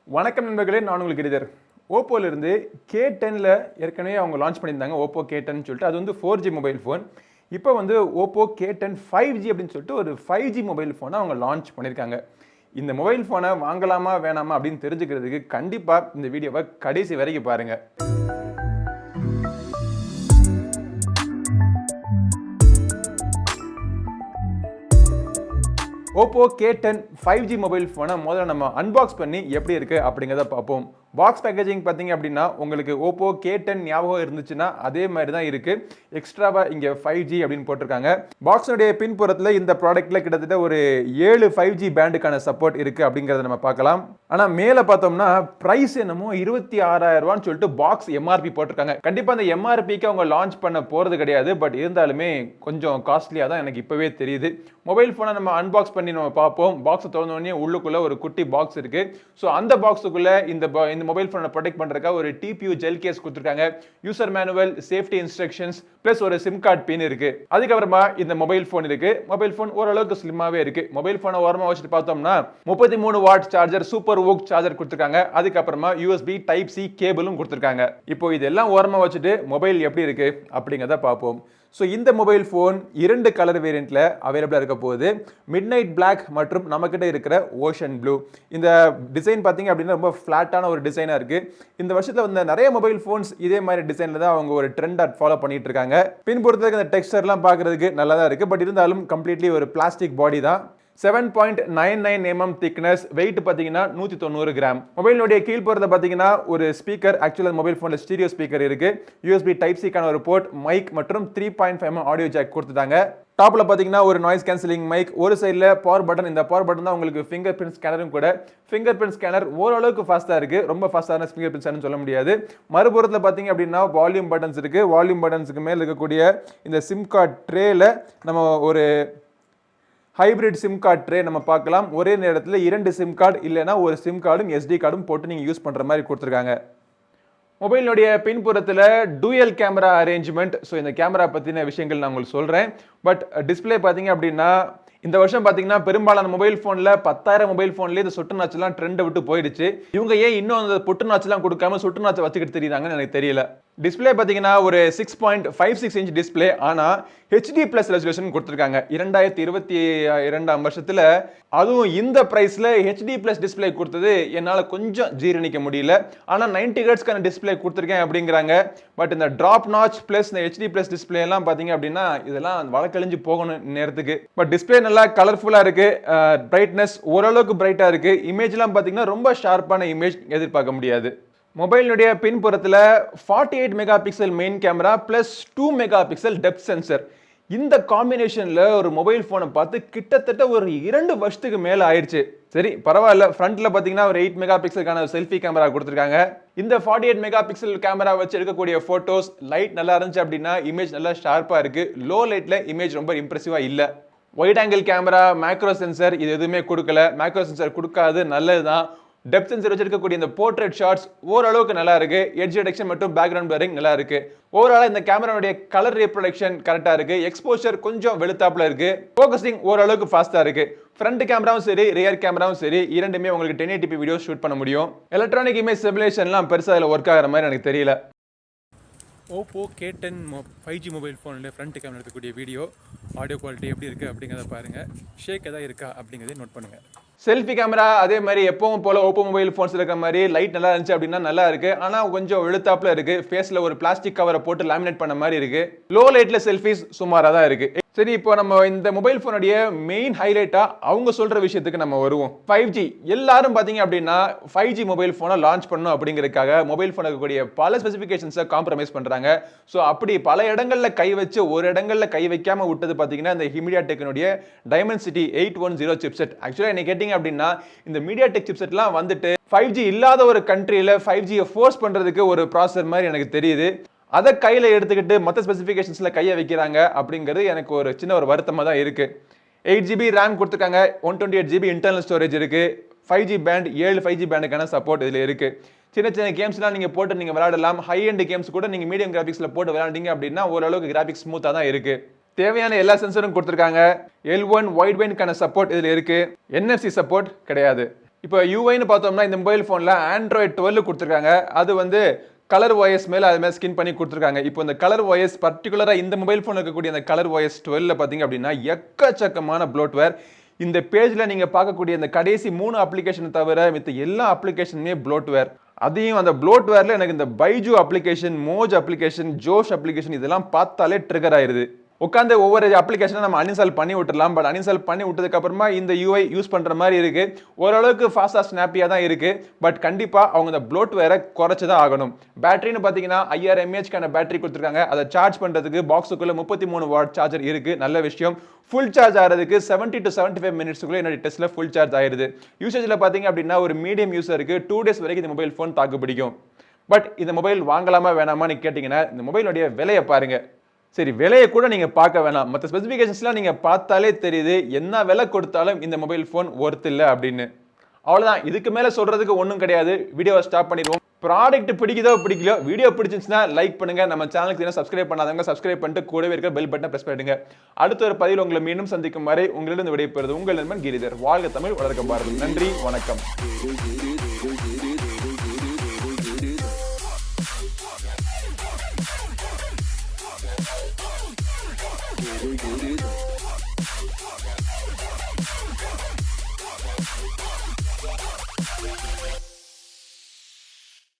வணக்கம் நண்பர்களே, நான் உங்களுக்கு கிரிதர். ஓப்போலிருந்து K10ல ஏற்கனவே அவங்க லான்ச் பண்ணியிருந்தாங்க. ஓப்போ K10 சொல்லிட்டு அது வந்து 4G மொபைல் ஃபோன். இப்போ வந்து ஓப்போ K10 5G அப்படின்னு சொல்லிட்டு ஒரு 5G மொபைல் ஃபோனை அவங்க லான்ச் பண்ணியிருக்காங்க. இந்த மொபைல் ஃபோனை வாங்கலாமா வேணாமா அப்படின்னு தெரிஞ்சுக்கிறதுக்கு கண்டிப்பாக இந்த வீடியோவை கடைசி வரைக்கும் பாருங்க. ஓப்போ K10 5G மொபைல் ஃபோனை முதல்ல நம்ம அன்பாக்ஸ் பண்ணி எப்படி இருக்கு அப்படிங்கிறத பார்ப்போம். பாக்ஸ் பேக்கேஜிங் பார்த்தீங்க அப்படின்னா உங்களுக்கு ஓப்போ K10 ஞாபகம் இருந்துச்சுன்னா அதே மாதிரி தான் இருக்கு. எக்ஸ்ட்ராவா இங்கே 5G அப்படின்னு போட்டிருக்காங்க. பாக்ஸுடைய பின்புறத்தில் இந்த ப்ராடக்ட்ல கிட்டத்தட்ட ஒரு 7 5G பேண்டுக்கான சப்போர்ட் இருக்கு அப்படிங்கிறத நம்ம பார்க்கலாம். ஆனால் மேலே பார்த்தோம்னா பிரைஸ் என்னமோ 26,000 ரூபான்னு சொல்லிட்டு பாக்ஸ் எம்ஆர்பி போட்டிருக்காங்க. கண்டிப்பாக அந்த எம்ஆர்பிக்கு அவங்க லான்ச் பண்ண போகிறது கிடையாது. பட் இருந்தாலுமே கொஞ்சம் காஸ்ட்லியாக தான் எனக்கு இப்போவே தெரியுது. மொபைல் ஃபோனை நம்ம அன்பாக்ஸ் பண்ணி நம்ம பார்ப்போம். பாக்ஸ் திறந்த உடனே உள்ளுக்குள்ள ஒரு குட்டி பாக்ஸ் இருக்கு. ஸோ அந்த பாக்ஸுக்குள்ள இந்த மொபைல் ஃபோனை ப்ரொடெக்ட் பண்றதுக்காக ஒரு டிபியூ ஜெல் கேஸ் கொடுத்துருக்காங்க. User manual, safety instructions plus ஒரு சிம் கார்டு பின் இருக்கு. அதுக்கப்புறமா இந்த மொபைல் ஃபோன் இருக்கு. மொபைல் ஃபோன் ஓரளவுக்கு ஸ்லிம்மாவே இருக்கு. மொபைல் ஃபோனை ஓரமா வச்சுட்டு பார்த்தோம்னா 33 வாட் சார்ஜர், சூப்பர் வோக் சார்ஜர் கொடுத்துருக்காங்க. அதுக்கப்புறமா USB டைப் C கேபிளும் கொடுத்துருக்காங்க. இப்போ இதெல்லாம் ஓரமா வச்சுட்டு மொபைல் எப்படி இருக்கு அப்படிங்கிறத பார்ப்போம். ஸோ இந்த மொபைல் ஃபோன் 2 கலர் வேரியண்ட்ல அவைலபிளாக இருக்க போகுது. மிட் நைட் பிளாக் மற்றும் நம்மக்கிட்ட இருக்கிற ஓஷன் ப்ளூ. இந்த டிசைன் பார்த்தீங்க அப்படின்னா ரொம்ப ஃப்ளாட்டான ஒரு டிசைனாக இருக்குது. இந்த வருஷத்தில் வந்த நிறைய மொபைல் ஃபோன்ஸ் இதே மாதிரி டிசைனில் தான் அவங்க ஒரு ட்ரெண்டாக ஃபாலோ பண்ணிட்டு இருக்காங்க. பின்புறத்துக்கு அந்த டெக்ஸ்டர்லாம் பார்க்குறதுக்கு நல்லா தான் இருக்குது. பட் இருந்தாலும் கம்ப்ளீட்லி ஒரு பிளாஸ்டிக் பாடி தான். 7.99 mm திக்னஸ், வெயிட் பார்த்தீங்கன்னா 190 கிராம். மொபைலுடைய கீழ்ப்புறத்தை பார்த்தீங்கன்னா ஒரு ஸ்பீக்கர், ஆக்சுவலாக மொபைல் ஃபோனில் ஸ்டீரியோ ஸ்பீக்கர் இருக்கு. USB டைப் சிக்கான ஒரு போர்ட், மைக் மற்றும் 3.5 mm ஆடியோ ஜாக் கொடுத்துட்டாங்க. டாப்ல பார்த்தீங்கன்னா ஒரு நாய்ஸ் கேன்சலிங் மைக், ஒரு சைடில் பவர் பட்டன். இந்த பவர் பட்டன் தான் உங்களுக்கு ஃபிங்கர் பிரிண்ட் ஸ்கேனரும் கூட. ஃபிங்கர் பிரிண்ட் ஸ்கேனர் ஓரளவுக்கு ஃபாஸ்ட்டாக இருக்குது. ரொம்ப ஃபாஸ்ட்டான ஃபிங்கர் பிரிண்ட் ஸ்கேனர் சொல்ல முடியாது. மறுபுறத்தில் பார்த்தீங்க அப்படின்னா வால்யூம் பட்டன்ஸ் இருக்குது. வால்யூம் பட்டன்ஸுக்கு மேலே இருக்கக்கூடிய இந்த சிம் கார்டு ட்ரேல நம்ம ஒரு ஹைபிரிட் சிம் கார்டு ட்ரே நம்ம பார்க்கலாம். ஒரே நேரத்தில் 2 சிம் கார்டு இல்லைனா ஒரு சிம் கார்டும் SD கார்டும் போட்டு நீங்கள் யூஸ் பண்ணுற மாதிரி கொடுத்துருக்காங்க. மொபைலுடைய பின்புறத்தில் டூயல் கேமரா அரேஞ்ச்மெண்ட். ஸோ இந்த கேமரா பற்றின விஷயங்கள் நான் உங்களுக்கு சொல்கிறேன். பட் டிஸ்பிளே பார்த்தீங்க அப்படின்னா இந்த வருஷம் பார்த்தீங்கன்னா பெரும்பாலான மொபைல் ஃபோனில் 10,000 மொபைல் ஃபோன்லேயே இந்த சொட்டு நாச்செல்லாம் ட்ரெண்டை விட்டு போயிடுச்சு. இவங்க ஏன் இன்னும் அந்த பொட்டு நாச்செல்லாம் கொடுக்காம சொட்டு நாச்சை வச்சுக்கிட்டு தெரியுறாங்கன்னு எனக்கு தெரியல. டிஸ்பிளே பார்த்தீங்கன்னா ஒரு 6.56 இன்ச் டிஸ்பிளே, ஆனால் HD+ ரெசல்யூஷன் கொடுத்துருக்காங்க. 2022 வருஷத்தில் அதுவும் இந்த ப்ரைஸில் HD+ டிஸ்பிளே கொடுத்தது என்னால் கொஞ்சம் ஜீரணிக்க முடியல. ஆனால் 90 ஹெர்ட்ஸ்க்கான டிஸ்பிளே கொடுத்துருக்கேன் அப்படிங்கிறாங்க. பட் இந்த ட்ராப் நாச் ப்ளஸ் இந்த HD+ டிஸ்பிளே எல்லாம் பார்த்தீங்க அப்படின்னா இதெல்லாம் வழக்கழிஞ்சு போகணும் நேரத்துக்கு. பட் டிஸ்பிளே நல்லா கலர்ஃபுல்லாக இருக்கு. பிரைட்னஸ் ஓரளவுக்கு பிரைட்டாக இருக்கு. இமேஜ்லாம் பார்த்தீங்கன்னா ரொம்ப ஷார்ப்பான இமேஜ் எதிர்பார்க்க முடியாது. மொபைலுடைய பின்புறத்தில் 48 mega pixel main camera plus 2 mega pixel depth sensor. இந்த காம்பினேஷனில் ஒரு மொபைல் ஃபோனை பார்த்து கிட்டத்தட்ட ஒரு 2 வருஷத்துக்கு மேலே ஆயிடுச்சு. சரி பரவாயில்ல. ஃப்ரண்ட்ல பார்த்தீங்கன்னா ஒரு 8 மெகா பிக்சலுக்கான செல்ஃபி கேமரா கொடுத்துருக்காங்க. இந்த 48 மெகா பிக்சல் கேமரா வச்சு எடுக்கக்கூடிய ஃபோட்டோஸ், லைட் நல்லா இருந்துச்சு அப்படின்னா இமேஜ் நல்லா ஷார்ப்பாக இருக்கு. லோ லைட்டில் இமேஜ் ரொம்ப இம்ப்ரெசிவாக இல்லை. White angle camera, macro sensor இது எதுவுமே கொடுக்கல. மேக்ரோ சென்சர் கொடுக்காது, நல்லது தான். டெப்த் சென்சர் வச்சிருக்கக்கூடிய இந்த போர்ட்ரேட் ஷாட்ஸ் ஓரளவுக்கு நல்லா இருக்கு. எட்ஜ் டிடெக்ஷன் மற்றும் பேக்ரவுண்ட் பிளரிங் நல்லா இருக்கு. ஓவராலா இந்த கேமராவுடைய கலர் ரீப்ரொடக்ஷன் கரெக்டா இருக்கு. எக்ஸ்போஷர் கொஞ்சம் வெளுத்தாப்புல இருக்கு. ஃபோகசிங் ஓரளவுக்கு ஃபாஸ்டா இருக்கு. ஃப்ரண்ட் கேமராவும் சரி, ரியர் கேமராவும் சரி, இரண்டுமே உங்களுக்கு 1080p வீடியோ ஷூட் பண்ண முடியும். எலக்ட்ரானிக் இமேஜ் ஸ்டெபிலைசேஷன்லாம் பெருசாக அதில் ஒர்க் ஆகிற மாதிரி எனக்கு தெரியல. ஓப்போ K10 5G மொபைல் ஃபோனில் ஃப்ரண்ட் கேமரா இருக்கக்கூடிய வீடியோ ஆடியோ குவாலிட்டி எப்படி இருக்குது அப்படிங்கிறத பாருங்கள். ஷேக் எதாவது இருக்கா அப்படிங்கிறதே நோட் பண்ணுங்கள். செல்ஃபி கேமரா அதே மாதிரி எப்பவும் போல ஓப்போ மொபைல் ஃபோன்ஸ் இருக்கிற மாதிரி லைட் நல்லா இருந்துச்சு அப்படின்னா நல்லா இருக்கு. ஆனால் கொஞ்சம் வெளுத்தாப்புல இருக்கு. ஃபேஸில் ஒரு பிளாஸ்டிக் கவரை போட்டு லேமினேட் பண்ண மாதிரி இருக்கு. லோ லைட்டில் செல்ஃபிஸ் சுமாராக தான் இருக்கு. சரி, இப்போ நம்ம இந்த மொபைல் ஃபோனுடைய மெயின் ஹைலைட்டா அவங்க சொல்ற விஷயத்துக்கு நம்ம வருவோம். 5G எல்லாரும் பார்த்தீங்க அப்படின்னா 5G மொபைல் ஃபோனை லான்ச் பண்ணணும் அப்படிங்கிறதுக்காக மொபைல் ஃபோனுக்கு கூடிய பல ஸ்பெசிஃபிகேஷன்ஸை காம்ப்ரமைஸ் பண்ணுறாங்க. ஸோ அப்படி பல இடங்களில் கை வச்சு ஒரு இடங்களில் கை வைக்காம விட்டது பார்த்தீங்கன்னா இந்த மீடியாடெக்கினுடைய டைமென்சிட்டி 810 சிப்செட். ஆக்சுவலாக என்ன கேட்டிங்க அப்படின்னா இந்த மீடியாடெக் சிப்செட்லாம் வந்துட்டு 5G இல்லாத ஒரு கண்ட்ரியில் 5Gயை ஃபோர்ஸ் பண்ணுறதுக்கு ஒரு ப்ராசஸர் மாதிரி எனக்கு தெரியுது. அதை கையில் எடுத்துக்கிட்டு மற்ற ஸ்பெசிஃபிகேஷன்ஸில் கையை வைக்கிறாங்க அப்படிங்கிறது எனக்கு ஒரு சின்ன ஒரு வருத்தமாக தான் இருக்குது. 8GB ரேம் கொடுத்துருக்காங்க. 128GB இன்டர்னல் ஸ்டோரேஜ் இருக்குது. 5G பேண்ட் 7 5G பேண்டுக்கான சப்போர்ட் இதில் இருக்குது. சின்ன சின்ன கேம்ஸ்லாம் நீங்கள் போட்டு நீங்கள் விளையாடலாம். ஹை எண்ட் கேம்ஸ் கூட நீங்கள் மீடியம் கிராஃபிக்ஸில் போட்டு விளையாண்டிங்க அப்படின்னா ஓரளவுக்கு கிராஃபிக்ஸ் ஸ்மூத்தாக தான் இருக்குது. தேவையான எல்லா சென்சரும் கொடுத்துருக்காங்க. L1 வைட் பேண்ட்கான சப்போர்ட் இதில் இருக்குது. NFC சப்போர்ட் கிடையாது. இப்போ யூஐன்னு பார்த்தோம்னா இந்த மொபைல் ஃபோனில் ஆண்ட்ராய்டு 12 கொடுத்துருக்காங்க. அது வந்து கலர் OS மேலே அது மேலே ஸ்கின் பண்ணி கொடுத்துருக்காங்க. இப்போ இந்த கலர் OS பர்டிகுலராக இந்த மொபைல் ஃபோன் இருக்கக்கூடிய அந்த கலர் OS 12 பார்த்தீங்க அப்படின்னா எக்கச்சக்கமான ப்ளோட்வேர். இந்த பேஜில் நீங்கள் பார்க்கக்கூடிய இந்த கடைசி 3 அப்ளிகேஷன் தவிர மித்த எல்லா அப்ளிகேஷனுமே ப்ளோட்வேர். அதையும் அந்த ப்ளோட்வேரில் எனக்கு இந்த பைஜூ அப்ளிகேஷன், மோஜ் அப்ளிகேஷன், ஜோஷ் அப்ளிகேஷன் இதெல்லாம் பார்த்தாலே ட்ரிகர் ஆயிருது. உட்காந்து ஒவ்வொரு அப்ளிகேஷனை நம்ம அன்இன்ஸ்டால் பண்ணி விட்டுடலாம். பட் அன்இன்ஸ்டால் பண்ணி விட்டதுக்கு அப்புறமா இந்த யூஐ யூஸ் பண்ற மாதிரி இருக்கு. ஓரளவுக்கு ஃபாஸ்டா ஸ்னாப்பியா தான் இருக்கு. பட் கண்டிப்பா அவங்க இந்த ப்ளோட்வேரை குறைச்சு தான் ஆகணும். பேட்டரின்னு பாத்தீங்கன்னா 5000 mAh பேட்டரி கொடுத்துருக்காங்க. அதை சார்ஜ் பண்றதுக்கு பாக்ஸுக்குள்ள 33 வாட் சார்ஜர் இருக்கு. நல்ல விஷயம். ஃபுல் சார்ஜ் ஆகிறதுக்கு 70 to 75 மினிட்ஸ்க்குள்ள என்னோட டெஸ்ட்ல ஃபுல் சார்ஜ் ஆயிருது. யூசேஜ்ல பாத்தீங்க அப்படின்னா ஒரு மீடியம் யூசருக்கு 2 days வரைக்கும் இந்த மொபைல் ஃபோன் தாக்கு பிடிக்கும். பட் இந்த மொபைல் வாங்கலாமா வேணாமான்னு கேட்டீங்கன்னா இந்த மொபைலுடைய விலையை பாருங்க. சரி, விலையை கூட நீங்க பார்க்க வேணாம். மற்ற ஸ்பெசிஃபிகேஷன்ஸ்லாம் நீங்க பார்த்தாலே தெரியுது என்ன விலை கொடுத்தாலும் இந்த மொபைல் ஃபோன் ஒர்த் இல்லை அப்படின்னு. அவ்வளோதான், இதுக்கு மேலே சொல்றதுக்கு ஒன்றும் கிடையாது. வீடியோவை ஸ்டாப் பண்ணிடுவோம். ப்ராடக்ட் பிடிக்குதோ பிடிக்கலையோ, வீடியோ பிடிச்சிருந்துச்சுன்னா லைக் பண்ணுங்க. நம்ம சேனலுக்கு சப்ஸ்கிரைப் பண்ணாதவங்க சப்ஸ்கிரைப் பண்ணிட்டு கூடவே இருக்கிற பெல் பட்டனை பிரஸ் பண்ணிடுங்க. அடுத்த ஒரு பதிவில் உங்களை மீண்டும் சந்திக்கும் வரை உங்களிடம் விடைபெறுவது உங்கள் நண்பன் கிரிதர். வாழ்க தமிழ், வளர்க்க பாரதம். நன்றி, வணக்கம்.